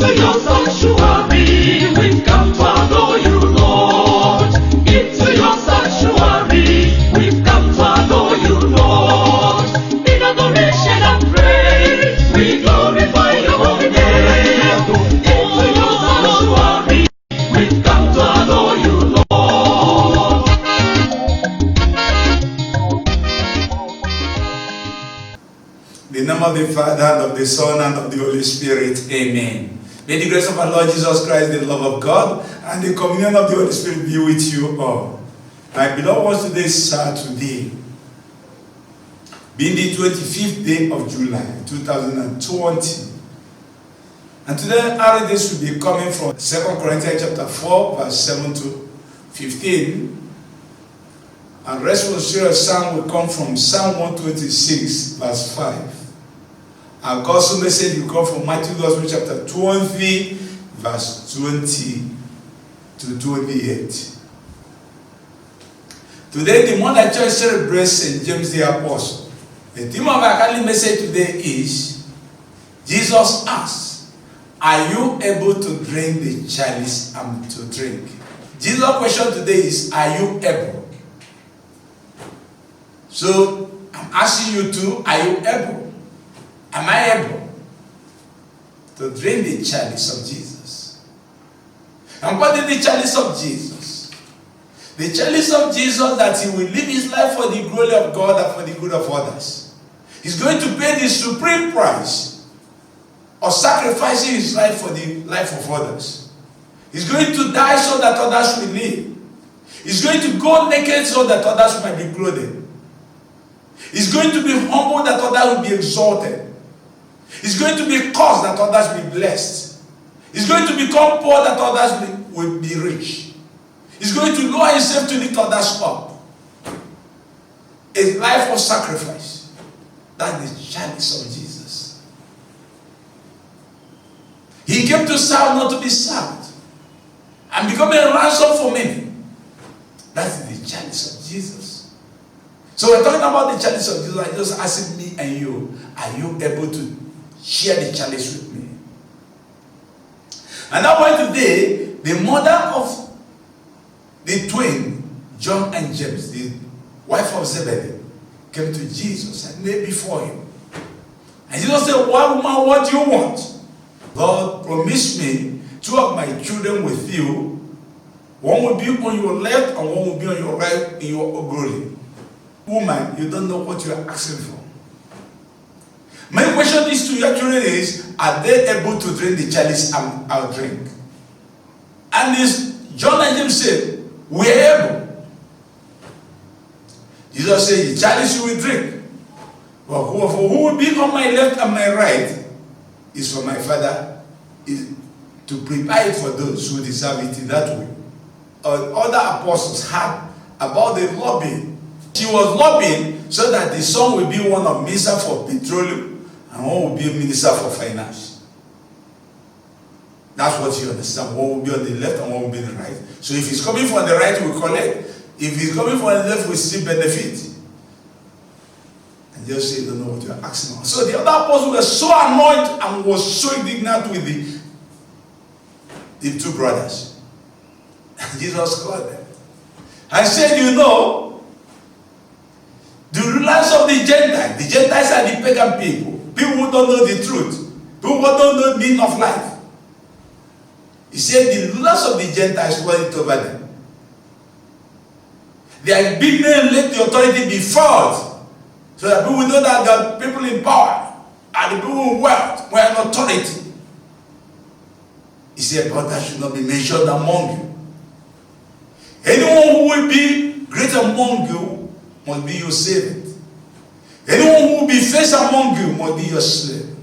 Into your sanctuary, we've come to adore you, Lord. Into your sanctuary, we've come to adore you, Lord. In adoration and praise, we glorify your holy name. Into your sanctuary, we've come to adore you, Lord. In the name of the Father, and of the Son, and of the Holy Spirit. Amen. May the grace of our Lord Jesus Christ, the love of God, and the communion of the Holy Spirit be with you all. My beloved ones, today is Saturday, being the 25th day of July, 2020. And today, our readings will be coming from 2 Corinthians chapter 4, verse 7 to 15. And the rest of the serious psalm will come from Psalm 126, verse 5. Our gospel message will come from Matthew Gospel chapter 20, verse 20 to 28. Today, the Mother Church celebrates St. James the Apostle. The theme of our Catholic message today is, Jesus asks, are you able to drink the chalice I'm to drink? Jesus' question today is, are you able? So, I'm asking you too, are you able? Am I able to drink the chalice of Jesus? And what is the chalice of Jesus? The chalice of Jesus that he will live his life for the glory of God and for the good of others. He's going to pay the supreme price of sacrificing his life for the life of others. He's going to die so that others will live. He's going to go naked so that others might be clothed. He's going to be humble that others will be exalted. He's going to be cursed that others will be blessed. He's going to become poor that others will be rich. He's going to lower himself to lift others up. A life of sacrifice. That is the chalice of Jesus. He came to serve, not to be served. And become a ransom for many. That is the chalice of Jesus. So we're talking about the chalice of Jesus. I just asked me and you, are you able to share the chalice with me? And that why today, the mother of the twin, John and James, the wife of Zebedee, came to Jesus and lay before him. And Jesus said, "What woman, what do you want?" "Lord, promise me 2 of my children with you. One will be on your left and one will be on your right in your glory." Woman, you don't know what you are asking for. My question is to your children is, are they able to drink the chalice I'll drink? And this John and James said, we are able. Jesus said, the chalice you will drink. But who will be on my left and my right is for my Father, is to prepare it for those who deserve it in that way. Other apostles had about the lobbying. She was lobbying so that the son will be one of minister for petroleum and one will be a minister for finance. That's what you understand. One will be on the left and one will be on the right. So if he's coming from the right, we collect. If he's coming from the left, we still benefit. And just say, you don't know what you're asking for. So the other apostles were so annoyed and was so indignant with the two brothers. And Jesus called them. I said, you know, the rulers of the Gentiles are the pagan people. People who don't know the truth. People who don't know the meaning of life. He said the rulers of the Gentiles hold it over them. They are big men, let the authority be fought. So that people will know that the people in power are the people in wealth, who are in authority. He said, but that should not be mentioned among you. Anyone who will be great among you must be your servant. Anyone who will be first among you must be your slave.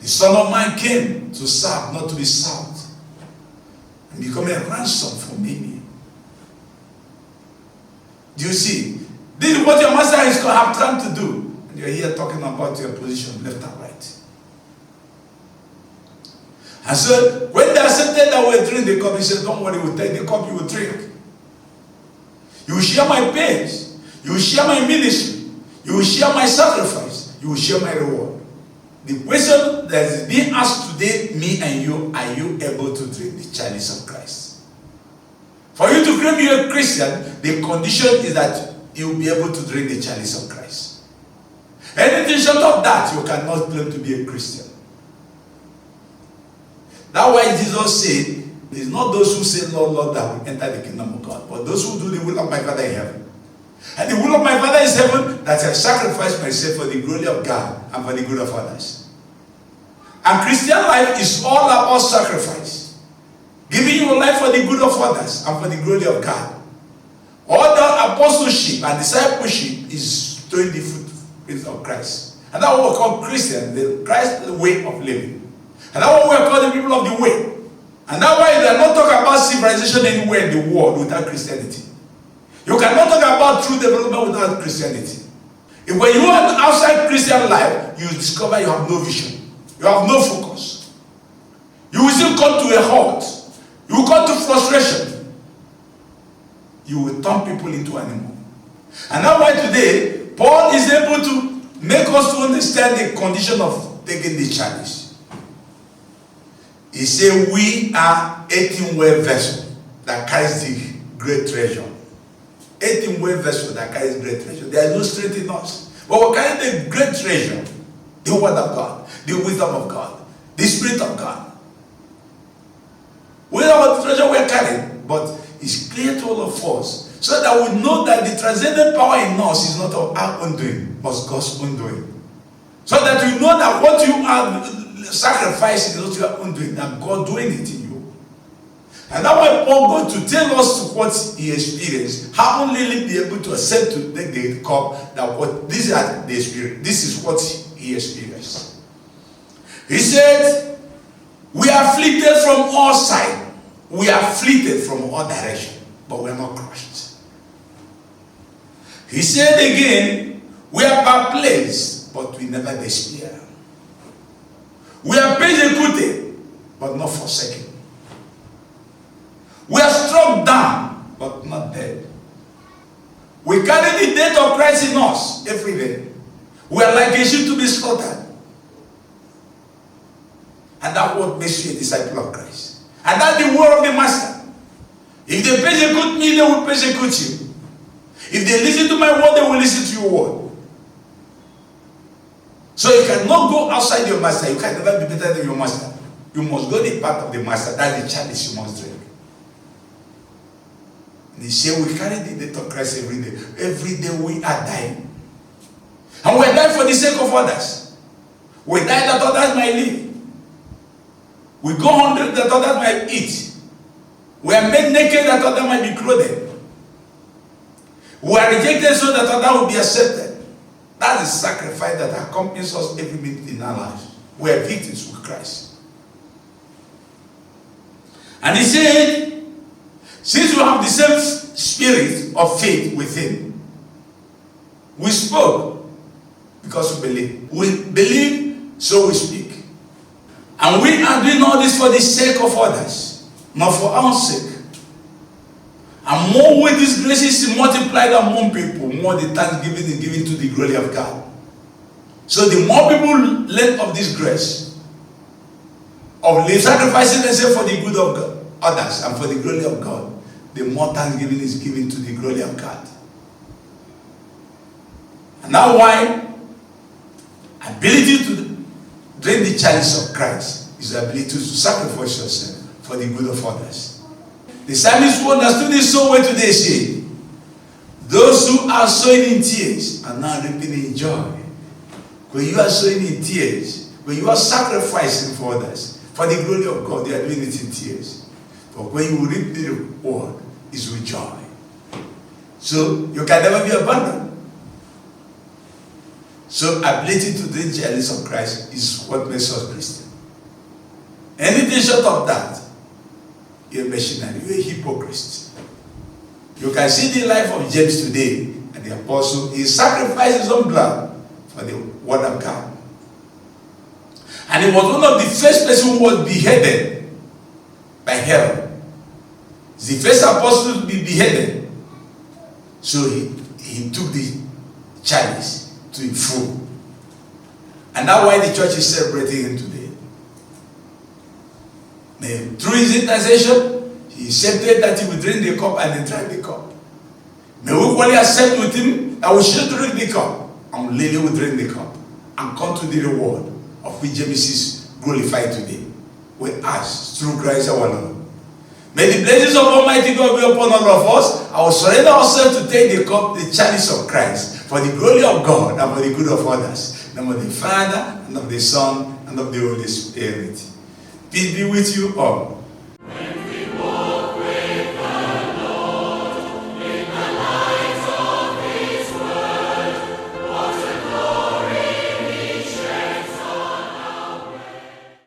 The Son of Man came to serve, not to be served, and become a ransom for many. Do you see? This is what your master is going to have time to do. And you're here talking about your position left and right. And so, when they accepted that we drink the cup, he said, don't worry, we'll take the cup, you will drink. You will share my pains. You will share my ministry. You will share my sacrifice. You will share my reward. The question that is being asked today, me and you, are you able to drink the chalice of Christ? For you to claim you're a Christian, the condition is that you'll be able to drink the chalice of Christ. Anything short of that, you cannot claim to be a Christian. That's why Jesus said, it's not those who say, Lord, Lord, that will enter the kingdom of God, but those who do the will of my Father in heaven. And the will of my Father is heaven, that I sacrifice myself for the glory of God and for the good of others. And Christian life is all about sacrifice. Giving your life for the good of others and for the glory of God. All the apostleship and discipleship is doing the footprints of Christ. And that's what we call Christian, the Christ way of living. And that's what we call the people of the way. And that's why they are not talking about civilization anywhere in the world without Christianity. You cannot talk about true development without Christianity. If when you are outside Christian life, you discover you have no vision. You have no focus. You will still come to a halt. You will come to frustration. You will turn people into animals. And that's why today, Paul is able to make us to understand the condition of taking the chalice. He said, we are 18-well vessel that carries the great treasure. 18-well vessel that carries great treasure. There is no strength in us. But we carry the great treasure, the word of God, the wisdom of God, the spirit of God. We know what treasure we are carrying, but it's clear to all of us, so that we know that the transcendent power in us is not of our own doing, but God's own doing. So that we know that what you are sacrificing is not your own doing, that God doing it in you. And that's why Paul going to tell us what he experienced. How only be able to accept to take the cup, that what this is the experience. This is what he experienced. He said, we are afflicted from all sides. We are afflicted from all directions, but we are not crushed. He said again, we are perplexed, but we never despair. We are persecuted, but not forsaken. We are struck down, but not dead. We carry the death of Christ in us every day. We are like a sheep to be slaughtered. And that's what makes you a disciple of Christ. And that's the word of the master. If they persecute me, they will persecute you. If they listen to my word, they will listen to your word. So you cannot go outside your master. You can never be better than your master. You must go the path of the master. That's the chalice you must drink. And he said, we carry the death of Christ every day. Every day we are dying. And we are dying for the sake of others. We die that others might live. We go hungry that others might eat. We are made naked that others might be clothed. We are rejected so that others will be accepted. That is sacrifice that accompanies us every minute in our lives. We are victims with Christ. And he said, since we have the same spirit of faith within, we spoke because we believe. We believe, so we speak. And we are doing all this for the sake of others, not for our sake. And more with this grace is multiplied among people, more the thanksgiving is given to the glory of God. So the more people learn of this grace, of sacrificing themselves for the good of God, others and for the glory of God, the more thanksgiving is given to the glory of God. And now why ability to drink the chalice of Christ is the ability to sacrifice yourself for the good of others. The psalmist who understood this so well today said, those who are sowing in tears are now reaping in joy. When you are sowing in tears, when you are sacrificing for others, for the glory of God, they are doing it in tears. But when you reap the reward, it's with joy. So you can never be abandoned. So ability to drink chalice of Christ is what makes us Christian. Anything short of that, you're a missionary, you're a hypocrite. You can see the life of James today, and the apostle, he sacrificed his own blood for the word of God. And he was one of the first person who was beheaded by Herod. The first apostle to be beheaded. So he took the chalice to the full. And that's why the church is celebrating him today. May through his intercession, he accepted that he would drink the cup and then drank the cup. May we equally accept with him that we should drink the cup, and Lily will drink the cup and come to the reward of which James is glorified today. We ask through Christ our Lord. May the blessings of Almighty God be upon all of us. I will surrender ourselves to take the cup, the chalice of Christ, for the glory of God and for the good of others. In the name of the Father, and of the Son, and of the Holy Spirit. Peace be with you all.